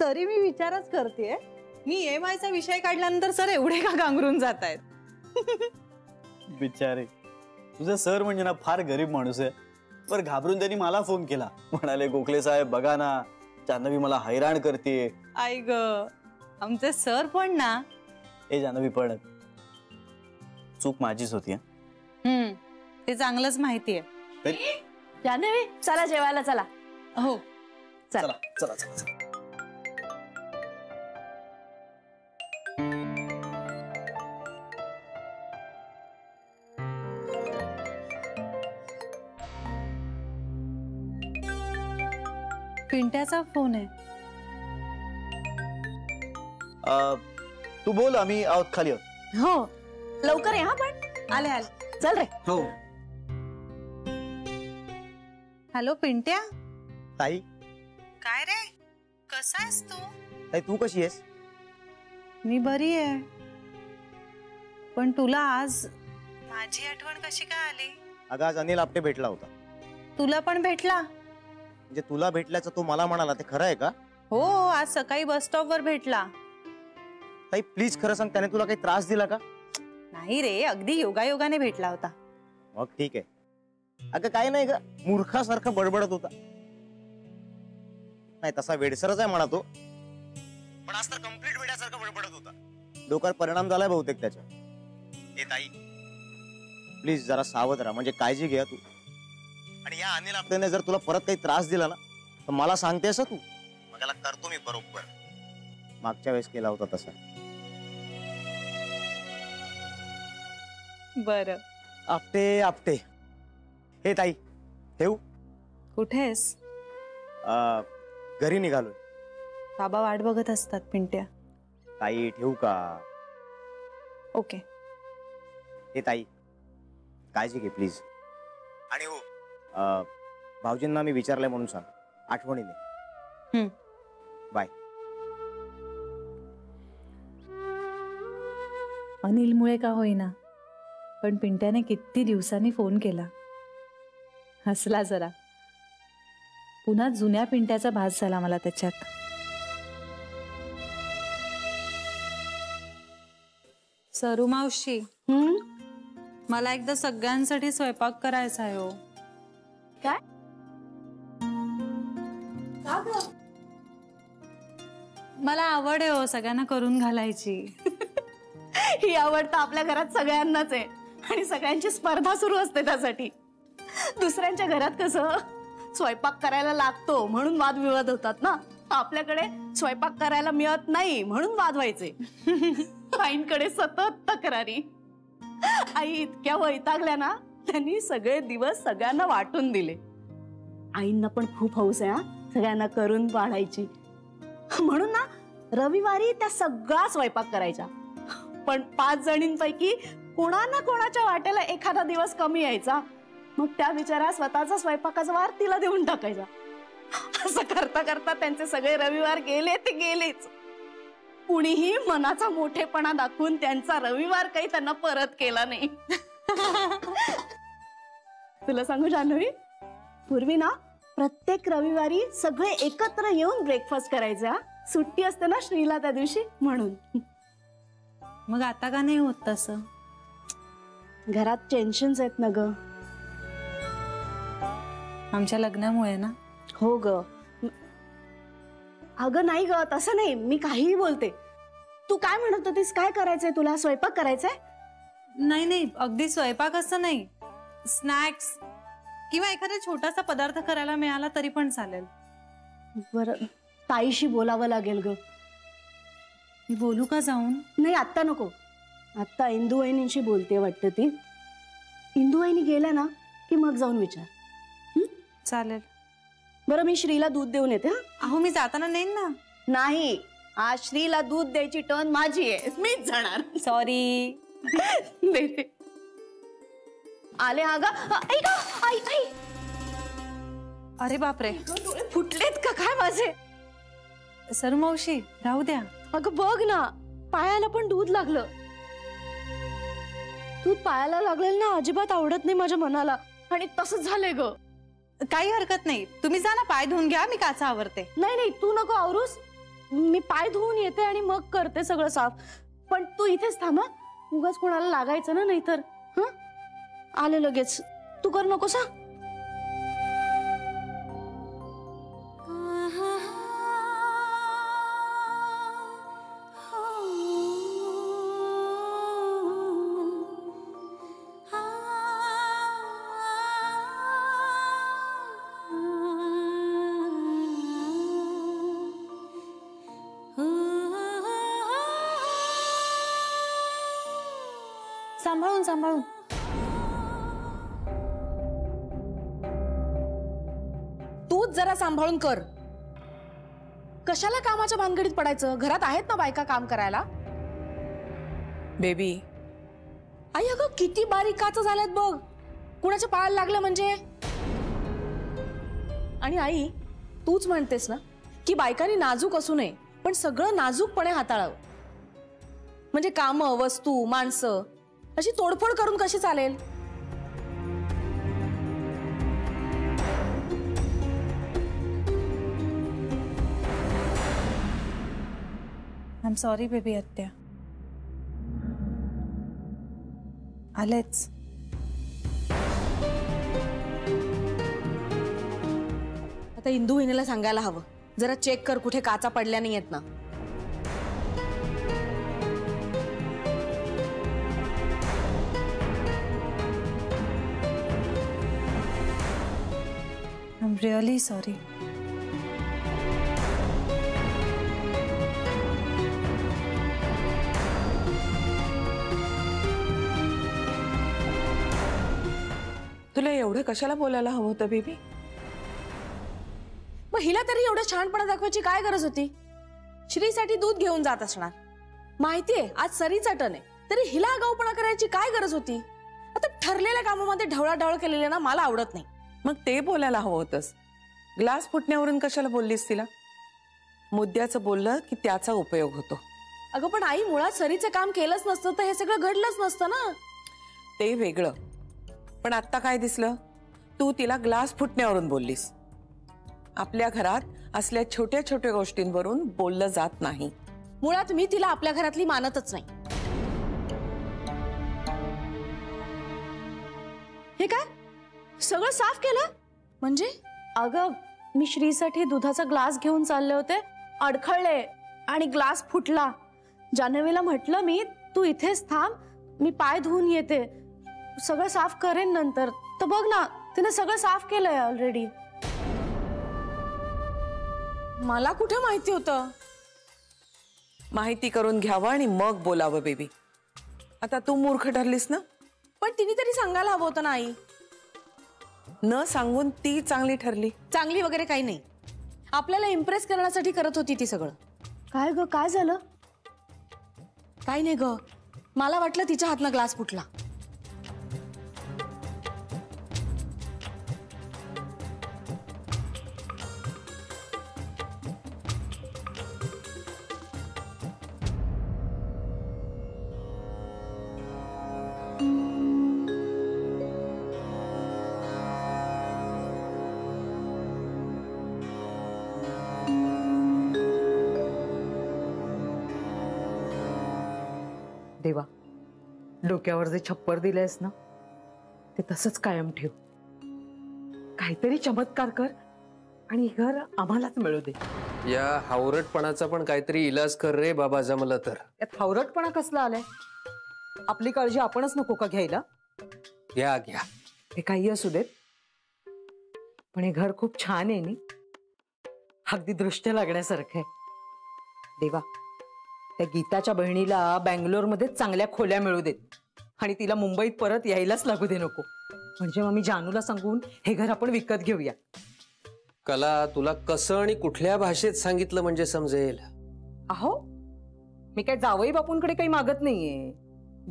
तरी मी विचारच करतेय. मी EMI चा विषय काढल्यानंतर सर एवढे का गांगरून जात आहेत? बिचारे, तुझा सर म्हणजे ना फार गरीब माणूस आहे. पर घाबरून त्यांनी मला फोन केला. म्हणाले गोखले साहेब बघा ना, जान्हवी मला हैराण करते. आई ग, आमचे सर पण ना. ए जान्हवी, पण चूक माझीच होती. ते चांगलंच माहितीये. जान्हवी, चला जेवायला चला. हो चला चला चला. पिंट्याचा फोन आहे. तू बोल, आम्ही आहोत खाली आहोत. हो, लवकर या. पण आले आले. चल रे. हो. हॅलो पिंट्या. ताई, काय रे, कसा आहेस तू? ताई तू कशी आहेस? मी बरी आहे. पण तुला आज माझी आठवण कशी काय आली? अगं आज अनिल आपटे भेटला होता. तुला पण भेटला? म्हणजे तुला भेटल्याचं तो मला म्हणाला, ते खरं आहे का? हो, आज सकाळी बस स्टॉप वर भेटला. ताई प्लीज खरं सांग, त्याने तुला काही त्रास दिला का? नाही रे, अगदी योगायोगाने भेटला होता. मग ठीक आहे. अगं काय नाही ग, मूर्खासारखं बडबडत होता. नाही तसा वेडसरच आहे म्हणा तो, पण आज तर कम्प्लीट वेड्यासारखं बडबडत होता. डोक्यावर परिणाम झालाय बहुतेक त्याच्या. ए ताई प्लीज जरा सावध राहा, म्हणजे काळजी घ्या तू. आणि या अनिल आपल्याने जर तुला परत काही त्रास दिला ना, तर मला सांगतेस तू. मग याला करतो मी बरोबर. मागच्या वेळेस केला होता तसा. बर. आपटे आपटे. हे ताई ठेवू? कुठेस? घरी निघालोय. बाबा वाट बघत असतात पिंट्या. ताई ठेवू का? ओके. हे ताई काळजी घे प्लीज. आणि हो, भाऊजींना मी विचारलंय म्हणून सांग, आठवणीने. बाय. अनिलमुळे का होईना, पण पिंट्याने किती दिवसांनी फोन केला. हसला जरा. पुन्हा जुन्या पिंट्याचा भास झाला मला त्याच्यात. सरू मावशी, मला एकदा सगळ्यांसाठी स्वयंपाक करायचा आहे हो. काय? मला आवड आहे हो सगळ्यांना करून घालायची. ही आवड तर आपल्या घरात सगळ्यांनाच आहे, आणि सगळ्यांची स्पर्धा सुरू असते त्यासाठी. दुसऱ्यांच्या घरात कसं स्वयंपाक करायला लागतो म्हणून वादविवाद होतात ना, आपल्याकडे स्वयंपाक करायला मिळत नाही म्हणून वाद व्हायचे. आईंकडे सतत तक्रारी. आई इतक्या वैतागल्या ना, त्यांनी सगळे दिवस सगळ्यांना वाटून दिले. आईंना पण खूप हौस आहे सगळ्यांना करून वाढायची. म्हणून ना रविवारी त्या सगळा स्वयंपाक करायच्या. पण 5 जणींपैकी कोणा ना कोणाच्या वाट्याला एखादा दिवस कमी यायचा. मग त्या बिचारा स्वतःचा स्वयंपाकाचा वार तिला देऊन टाकायचा. असं करता करता त्यांचे सगळे रविवार गेले ते गेलेच. कुणीही मनाचा मोठेपणा दाखवून त्यांचा रविवार काही त्यांना परत केला नाही. तुला सांगू जान्हवी, पूर्वी ना प्रत्येक रविवारी सगळे एकत्र येऊन ब्रेकफास्ट करायचे. सुट्टी असते ना श्रीला त्या दिवशी म्हणून. मग आता का नाही होत तसं? घरात टेन्शन्स आहेत ना ग. आमच्या लग्नामुळे ना. हो ग. अगं नाही ग, तसं नाही, मी काहीही बोलते. तू काय म्हणत होतीस? काय करायचंय तुला? स्वयंपाक करायचंय? नाही नाही, अगदी स्वयंपाक असं नाही, स्नॅक्स किंवा एखादा छोटासा पदार्थ करायला मिळाला तरी पण चालेल. बरं, ताईशी बोलावं लागेल ग. मी बोलू का जाऊन? नाही आत्ता नको. आत्ता इंदू वहिनींशी बोलते वाटतं ती. इंदू वहिनी गेल्या ना की मग जाऊन विचार. चालेल. बरं, मी श्रीला दूध देऊन येते. अहो मी जाताना नेईन ना. नाही, आज श्रीला दूध द्यायची टर्न माझी आहे, मीच जाणार. सॉरी. देते. आले हा गा. आई आई. अरे बापरे, डोळे फुटलेत का काय माझे? सरू मावशी राहू द्या. अगं बघ ना, पायाला पण दूध लागलं. दूध पायाला लागलेलं ना अजिबात आवडत नाही माझ्या मनाला, आणि तसंच झालंय ग. काही हरकत नाही, तुम्ही जा ना, पाय धुवून घ्या, मी काचा आवरते. नाही नाही, तू नको आवरूस. मी पाय धुवून येते आणि मग करते सगळं साफ. पण तू इथेच थांब, उगाच कोणाला लागायचं ना, नाहीतर. हं, आले लगेच. तू कर नकोस. सांभाळून सांभाळून. तूच जरा सांभाळून कर. कशाला कामाच्या भानगडीत पडायचं? घरात आहेत ना बायका काम करायला. बेबी, आई अगं किती बारीक काच झाल्यात बघ. कुणाच्या पायाला लागलं म्हणजे. आणि आई, तूच म्हणतेस ना की बायकांनी नाजूक असू नये, पण सगळं नाजूकपणे हाताळावं. म्हणजे कामं, वस्तू, माणसं अशी तोडफोड करून कशी चालेल? आय एम सॉरी बेबी आत्या. आलेच. आता इंदू वहिनीला सांगायला हवं, जरा चेक कर कुठे काचा पडल्या नाही आहेत ना. I am really sorry. तुला एवढं कशाला बोलायला हवं होतं बेबी? मग हिला तरी एवढं छानपणा दाखवायची काय गरज होती? श्रीसाठी दूध घेऊन जात असणार. माहितीये आज सरीचा टर्न आहे, तरी हिला आगाऊपणा करायची काय गरज होती? आता ठरलेल्या कामामध्ये ढवळाढवळ केलेले ना मला आवडत नाही. मग ते बोलायला हवं होतंस. ग्लास फुटण्यावरून कशाला बोललीस तिला? मुद्द्याचं बोललं की त्याचा उपयोग होतो. अगं पण आई, मुळात सरीचं काम केलंच नसतं तर हे सगळं घडलंच नसतं ना. ते वेगळं, पण आत्ता काय दिसलं? तू तिला ग्लास फुटण्यावरून बोललीस. आपल्या घरात असल्या छोट्या छोट्या गोष्टींवरून बोललं जात नाही. मुळात मी तिला आपल्या घरातली मानतच नाही. हे काय सगळं साफ केलं म्हणजे? अगं मी श्रीसाठी दुधाचा ग्लास घेऊन चालले होते, अडखळले आणि ग्लास फुटला. जान्हवीला म्हटलं मी, तू इथेच थांब, मी पाय धुवून येते, सगळं साफ करेन नंतर. तर बघ ना, तिने सगळं साफ केलंय ऑलरेडी. मला कुठे माहिती होतं? माहिती करून घ्यावं आणि मग बोलावं बेबी. आता तू मूर्ख ठरलीस ना. पण तिने तरी सांगायला हवं होतं ना आई. न सांगून ती चांगली ठरली. चांगली वगैरे काही नाही, आपल्याला इम्प्रेस करण्यासाठी करत होती ती सगळं. काय ग, काय झालं? काय नाही ग, मला वाटलं तिच्या हातनं ग्लास फुटला. देवा, डोक्यावर जे छप्पर दिलेस ना ते तसंच कायम ठेव. काहीतरी चमत्कार कर आणि घर आम्हालाच मिळू दे. या हावरटपणाचा पण काहीतरी इलाज कर रे बाबा, जमलं तर. यात हावरटपणा कसला आलाय? आपली काळजी आपणच नको का घ्यायला? घ्या घ्या. हे काही असू देत, पण हे घर खूप छान आहे नी, अगदी दृष्ट लागण्यासारखं आहे. देवा, त्या गीताच्या बहिणीला बँगलोरमध्ये चांगल्या खोल्या मिळू देत आणि तिला मुंबईत परत यायलाच लागू दे नको. म्हणजे मग मी जानूला सांगून हे घर आपण विकत घेऊया. कला, तुला कसं आणि कुठल्या भाषेत सांगितलं म्हणजे समजेल? अहो, मी काय जावई बापूंकडे काही मागत नाहीये,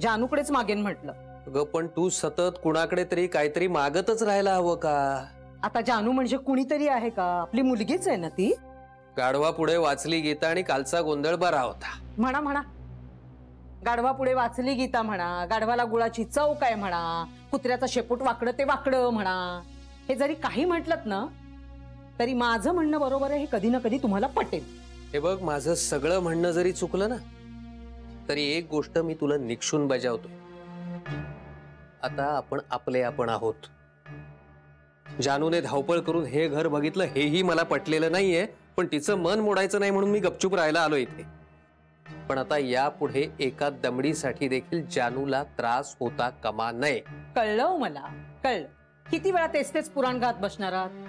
जानूकडेच मागेन म्हटलं. ग पण तू सतत कुणाकडे तरी काहीतरी मागतच राहायला हवं का? आता जानू म्हणजे कुणीतरी आहे का? आपली मुलगीच आहे ना ती. गाढवा पुढे वाचली गीता आणि कालचा गोंधळ बरा होता. म्हणा म्हणा, गाढवा पुढे वाचली गीता म्हणा, गाढवाला गुळाची चव काय म्हणा, कुत्र्याचा शेपूट वाकडं ते वाकडं म्हणा. हे जरी काही म्हटलत ना तरी माझं म्हणणं बरोबर आहे, हे कधी ना कधी तुम्हाला पटेल. हे बघ, माझं सगळं म्हणणं जरी चुकलं ना तरी एक गोष्ट मी तुला निक्षून बजावतो. आता आपण आपले आपण आहोत. जानूने धावपळ करून हे घर बघितलं हेही मला पटलेलं नाहीये, पण तिचं मन मोडायचं नाही म्हणून मी गपचूप राहायला आलो इथे. पण आता यापुढे एका दमडीसाठी देखील जानूला त्रास होता कामा नये. कळलं मला, कळलं. किती वेळा तेच तेच पुराण गात बसणार आहात?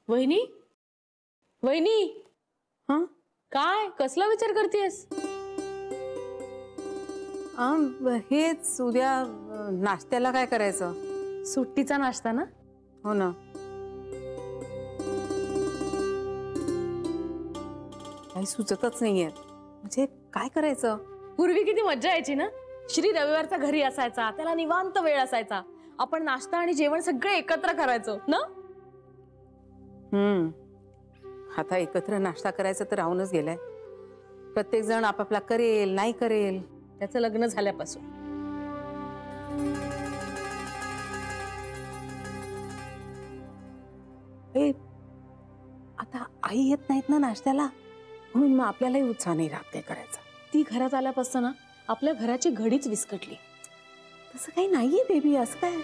वहिनी, वहिनी, हा काय कसला विचार करतेस? हेच उद्या नाश्त्याला काय करायचं? सुट्टीचा नाश्ता ना? हो ना. काही सुचतच नाहीये, म्हणजे काय करायचं? पूर्वी किती मज्जा यायची ना. श्री रविवारचा घरी असायचा, त्याला निवांत वेळ असायचा, आपण नाश्ता आणि जेवण सगळे एकत्र करायचो ना. आता एकत्र नाश्ता करायचं तर राहूनच गेलाय. प्रत्येक जण आपापला करेल नाही करेल. त्याचं लग्न झाल्यापासून आता आई येत नाहीत ना नाश्त्याला, म्हणून मग आपल्यालाही उत्साह नाही राहत काय करायचा. ती घरात आल्यापासून ना आपल्या घराची घडीच विस्कटली. तसं काही नाहीये बेबी, असं काय?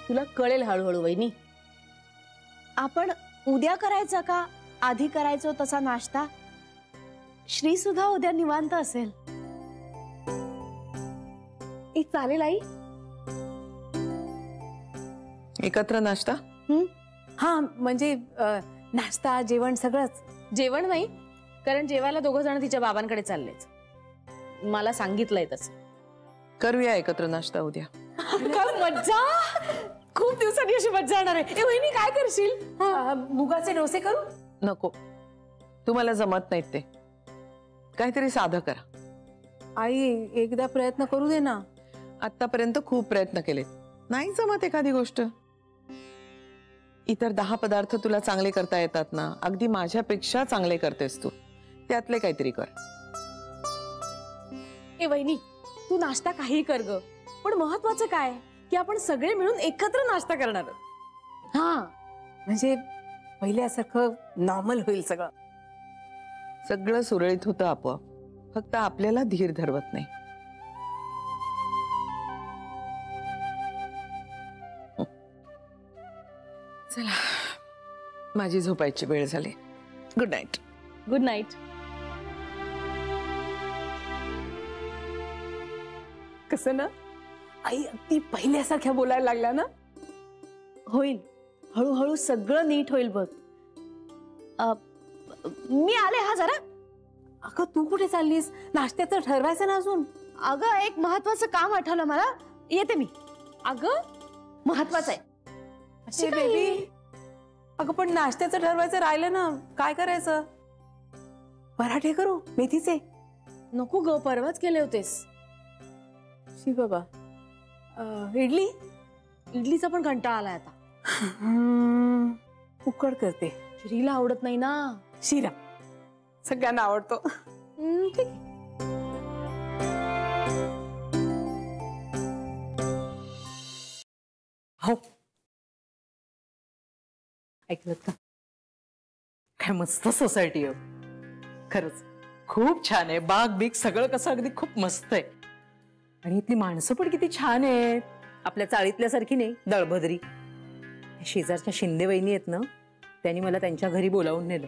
तुला कळेल हळूहळू वहिनी. आपण उद्या करायचा का आधी करायचो तसा नाश्ता? श्री सुद्धा उद्या निवांत असेल. चालेल आई? एकत्र नाश्ता? हा, म्हणजे नाश्ता जेवण सगळंच. जेवण नाही, कारण जेवायला दोघं जण तिच्या बाबांकडे चाललेच. मला सांगितलंय तसं. करूया एकत्र नाश्ता उद्या. मज्जा, खूप दिवसांनी अशी मज्जा येणार आहे. वहिनी काय करशील? मुगाचे डोसे करू? नको, तुम्हाला जमत नाहीत ते. काहीतरी साधं करा. आई एकदा प्रयत्न करू दे ना. आतापर्यंत खूप प्रयत्न केले, नाही जमत एखादी गोष्ट. इतर 10 पदार्थ तुला चांगले करता येतात ना, अगदी माझ्यापेक्षा चांगले करतेस तू. त्यातले काहीतरी कर. ए वहिनी, तू नाश्ता काही कर ग, पण महत्वाचं काय की आपण सगळे मिळून एकत्र नाश्ता करणार आहोत. हा, म्हणजे पहिल्यासारखं नॉर्मल होईल सगळं. सगळं सुरळीत होतं आपोआप, फक्त आपल्याला धीर धरवत नाही. चला, माझी झोपायची वेळ झाली. Good night. Good night. कसं ना, आई अगदी पहिल्यासारख्या बोलायला लागल्या ना. होईल, हळूहळू सगळं नीट होईल बघ. मी आले हा जरा. अगं तू कुठे चाललीस? नाश्त्याचं ठरवायचं ना अजून. अगं एक महत्वाचं काम आठवलं मला, येते मी. अगं महत्वाचं आहे. बेबी, अगं पण नाश्त्याचं ठरवायचं राहिलं ना, काय करायचं? पराठे करू मेथीचे? नको ग, परवाच केले होतेस. शी बाबा. इडली? इडलीचा पण कंटाळा आलाय आता. उकड करते. श्रीला आवडत नाही ना. शिरा सगळ्यांना आवडतो. ठीक आहे. हो, ऐकलं का? काय मस्त सोसायटी आहे. खरंच खूप छान आहे. बाग बीग सगळं कसं अगदी खूप मस्त आहे. आणि इथली माणसं पण किती छान आहेत. आपल्या चाळीतल्यासारखी नाही, दळभद्री. शेजारच्या शिंदे वहिनी आहेत ना, त्यांनी मला त्यांच्या घरी बोलावून नेलं.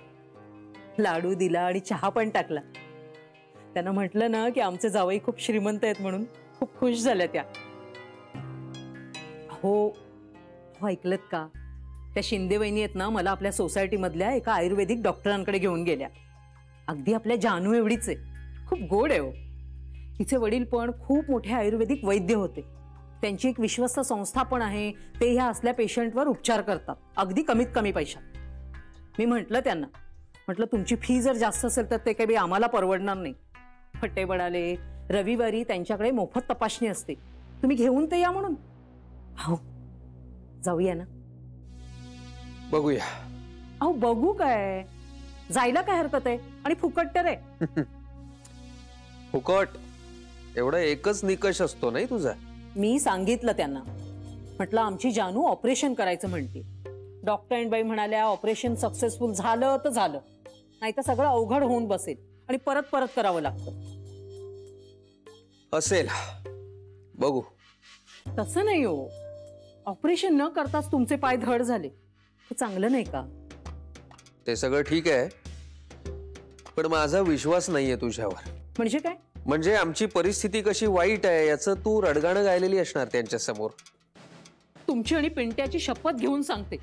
लाडू दिला आणि चहा पण टाकला. त्यांना म्हटलं ना की आमचे जावई खूप श्रीमंत आहेत म्हणून खूप खुश झाल्या त्या. हो, ऐकलत का? त्या शिंदे वहिनी आहेत ना, मला आपल्या सोसायटी मधल्या एका आयुर्वेदिक डॉक्टरांकडे घेऊन गेल्या. अगदी आपल्या जानू एवढीच आहे. खूप गोड आहे हो. तिचे वडील पण खूप मोठे आयुर्वेदिक वैद्य होते. त्यांची एक विश्वस्त संस्था पण आहे. ते ह्या असल्या पेशंटवर उपचार करतात, अगदी कमीत कमी पैशात. मी म्हटलं त्यांना, म्हटलं तुमची फी जर जास्त असेल तर ते काही आम्हाला परवडणार नाही. फट्टे म्हणाले, रविवारी त्यांच्याकडे मोफत तपासणी असते, तुम्ही घेऊन ते या म्हणून. हो, जाऊया ना. बघूया. अहो बघू काय, जायला काय हरकत आहे? आणि फुकट तर आहे. फुकट एवढा एकच निकष असतो नाही तुझा? मी सांगितलं त्यांना, म्हटलं आमची जानू ऑपरेशन करायचं म्हणते. डॉक्टर बाई म्हणाल्या ऑपरेशन सक्सेसफुल झालं तर झालं, नाही तर सगळं अवघड होऊन बसेल आणि परत परत करावं लागतं. असेल, बघू. तसं नाही हो, ऑपरेशन न करताच तुमचे पाय धड झाले, हे चांगलं नाही का? ते सगळं ठीक आहे, पण माझा विश्वास नाहीये तुझ्यावर. म्हणजे काय? म्हणजे आमची परिस्थिती कशी वाईट आहे याचं तू रडगाणं गायलेली असणार त्यांच्या समोर. तुमची आणि पिंट्याची शपथ घेऊन सांगते,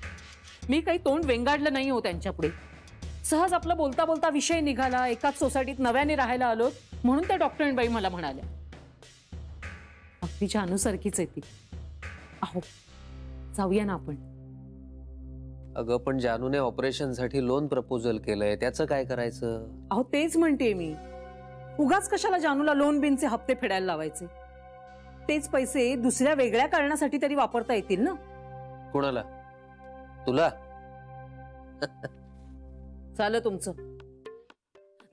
मी काही तोंड वेंगाडलं नाही हो त्यांच्या पुढे. सहज आपला बोलता बोलता विषय निघाला. एकाच सोसायटीत नव्याने राहायला आलो म्हणून त्या डॉक्टरांबाई मला म्हणाल्या. अगदी जानूसारखीच आहे ती. अहो, जाऊया ना आपण. अगं पण जानूने ऑपरेशनसाठी लोन प्रपोजल केलंय, त्याचं काय करायचं? अहो तेच म्हणते मी, उगाच कशाला जानूला लोन बिनचे हप्ते फेडायला लावायचे? तेच पैसे दुसऱ्या वेगळ्या कारणासाठी तरी वापरता येतील ना. कोणाला? तुला? झालं तुमचं.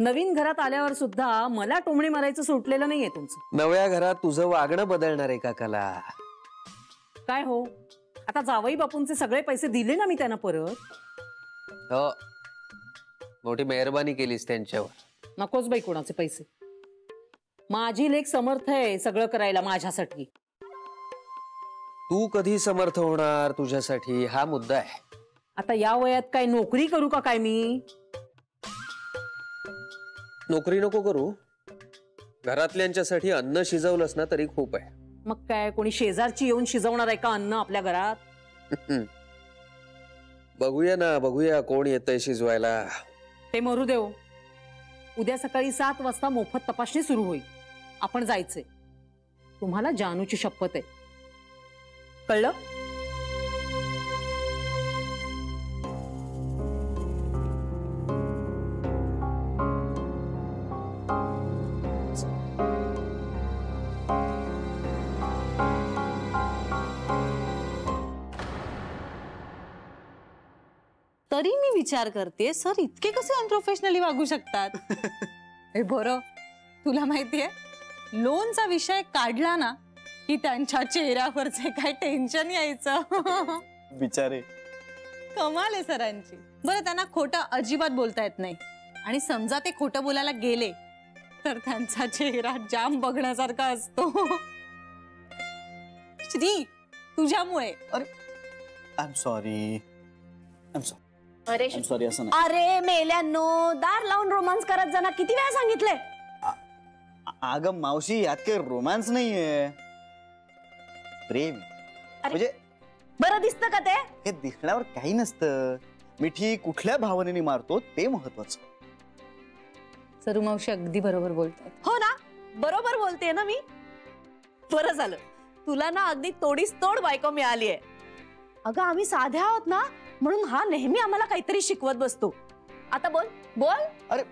नवीन घरात आल्यावर सुद्धा मला टोमणे मारायचं सुटलेलं नाहीये तुमचं. नव्या घरात तुझं वागणं बदलणार आहे का कला? काय हो, आता जावई बापूंचे सगळे पैसे दिले ना मी त्यांना परत. हो, मोठी मेहरबानी केलीस त्यांच्यावर. नकोच बाई कोणाचे पैसे. माझी लेक समर्थ आहे सगळं करायला माझ्यासाठी. तू कधी समर्थ होणार तुझ्यासाठी, हा मुद्दा आहे. आता या वयात काय नोकरी करू का काय मी? नोकरी नको करू, घरातल्यांच्यासाठी अन्न शिजवलंस ना तरी खूप आहे. मग काय कोणी शेजारची येऊन शिजवणार आहे का अन्न आपल्या घरात? बघूया ना, बघूया कोण येतंय शिजवायला. ते मरू देव. उद्या सकाळी 7 वाजता मोफत तपासणी सुरू होईल. आपण जायचंय. तुम्हाला जानूची शपथ आहे, कळलं? तरी मी विचार करते, सर इतके कसे अनप्रोफेशनली वागू शकतात? हे बरं, तुला माहितीये लोनचा विषय काढला ना की त्यांच्या चेहऱ्यावरचे काय टेन्शन यायचं. बिचारे. कमाल आहे सरांची. बरं, त्यांना खोटं अजिबात बोलता येत नाही, आणि समजा ते खोटं बोलायला गेले तर त्यांचा चेहरा जाम बघण्यासारखा असतो. श्री, तुझ्यामुळे. अरे आय एम सॉरी. अरे सॉरी. असं नाही. अरे मेल्यांनो, दार लावून रोमांस करत जाणार किती वेळा सांगितलंय? अगं मावशी, यात काही रोमॅन्स नाहीये, प्रेम. म्हणजे बरं दिसतं का ते? हे दिसण्यावर काही नसतं. मिठी कुठल्या भावनेने मारतो ते महत्वाचं. सरू मावशी अगदी बरोबर बोलतात. हो ना, बरोबर बोलते ना मी. बरं झालं, तुला ना अगदी तोडीस तोड बायको मिळाली आहे. अगं आम्ही साध्या आहोत ना, म्हणून हा नेहमी आम्हाला काहीतरी शिकवत बसतो. आता बोल बोल. अरे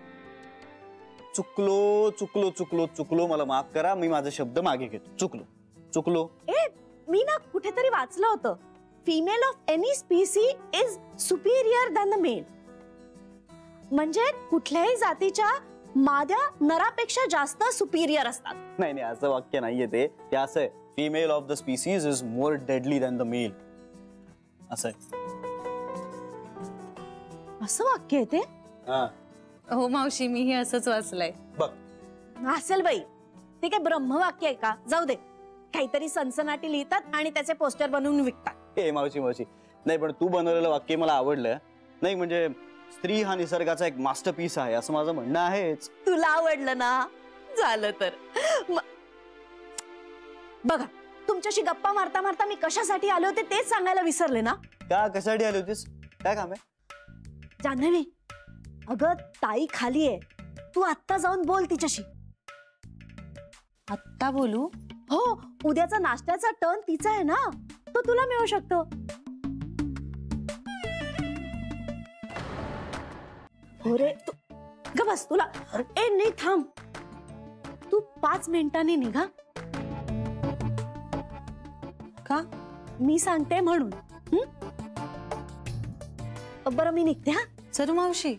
चुकलो चुकलो चुकलो चुकलो, मला माफ करा, मी माझा शब्द मागे घेतो. चुकलो चुकलो. मी ना कुठेतरी वाचलं होतं, female of any species is superior than the male. म्हणजे कुठल्याही जातीच्या माद्या नरापेक्षा जास्त सुपिरियर असतात. नाही नाही, असं वाक्य नाहीये ते. असं आहे, female of the species is more deadly than the male. असं आहे. असं वाक्य आहे ते? हो मावशी, मी हे असंच वाचलंय. बघ. असेल बाई, ते काय ब्रह्मवाक्य आहे का? जाऊ दे, काहीतरी सनसनाटी लिहितात आणि त्याचे पोस्टर बनवून विकतात. ए मावशी मावशी, नाही पण तू बनवलेलं वाक्य मला आवडलं. नाही म्हणजे स्त्री हा निसर्गाचा एक मास्टरपीस आहे असं माझं म्हणणं आहेच. तुला आवडलं ना, झालं तर. बघा, तुमच्याशी गप्पा मारता मारता मी कशासाठी आले होते तेच सांगायला विसरले ना. का? कशासाठी आली होतीस? काय काम आहे? जान्हवी, अगं ताई खाली आहे, तू आत्ता जाऊन बोल तिच्याशी. आत्ता बोलू? हो, उद्याचा नाश्त्याचा टर्न तिचा आहे ना, तो तुला मिळू शकतो. हो रे, तू ग बस. तुला ए नाही, थांब, तू 5 मिनिटांनी निघा. का? मी सांगते म्हणून. बरं, मी निघते. हा सरू मावशी,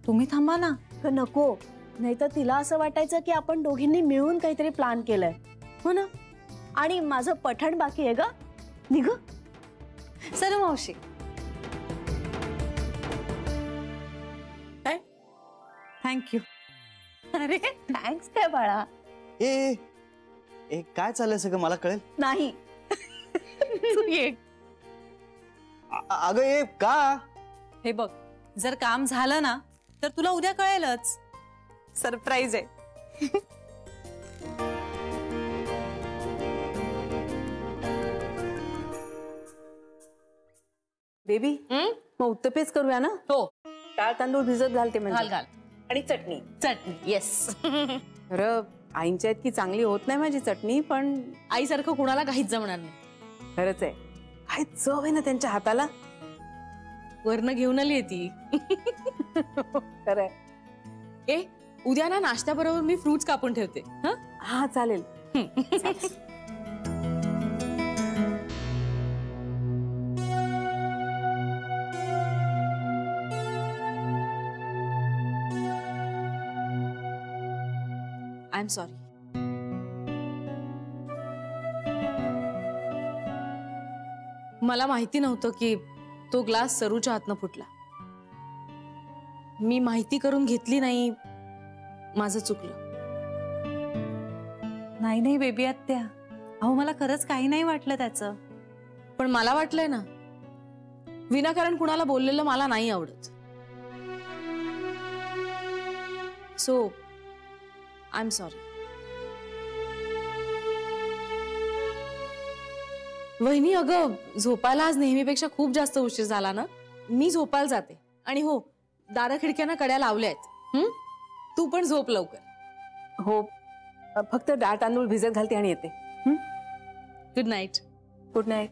तुम्ही थांबा ना. नको, नाही तर तिला असं वाटायचं की आपण दोघींनी मिळून काहीतरी प्लॅन केलंय, हो ना. आणि माझं पठण बाकी आहे ग. निघ. सर मावशी. काय? थँक्यू. अरे थँक्स काय बाळा. ए ए काय चाललंय सगळं मला कळेल. नाही. तू ये. अगं ए का. हे बघ, जर काम झालं ना तर तुला उद्या कळेलच. सरप्राईज आहे. बेबी मग उत्तपेच करूया ना. हो. डाळ तांदूळ भिजत घालते म्हणजे. घाल. आणि चटणी. चटणी. येस. खरं आईंच्या इतकी चांगली होत नाही माझी चटणी, पण आईसारखं कुणाला काहीच जमणार नाही. खरंच आहे. काय चव आहे ना त्यांच्या हाताला. वरनं घेऊन आली आहे ती. खरंय. ए उद्या ना नाश्त्याबरोबर मी फ्रुट्स कापून ठेवते. हा चालेल. I am sorry. मला माहिती नव्हतं की तो ग्लास सरूच्या हातनं फुटला. मी माहिती करून घेतली नाही. माझं चुकलं. नाही बेबी आत्या, अहो मला खरंच काही नाही वाटलं त्याचं. पण मला वाटलंय ना, विनाकारण कुणाला बोललेलं मला नाही आवडत. So I am sorry. वहिनी अगं झोपायला आज नेहमीपेक्षा खूप जास्त उशीर झाला ना. मी झोपायला जाते. आणि हो, दारं खिडक्यांना कड्या लावल्या आहेत. तू पण झोप लवकर. हो, फक्त डाळ तांदूळ भिजत घालते आणि येते. Good night. Good night.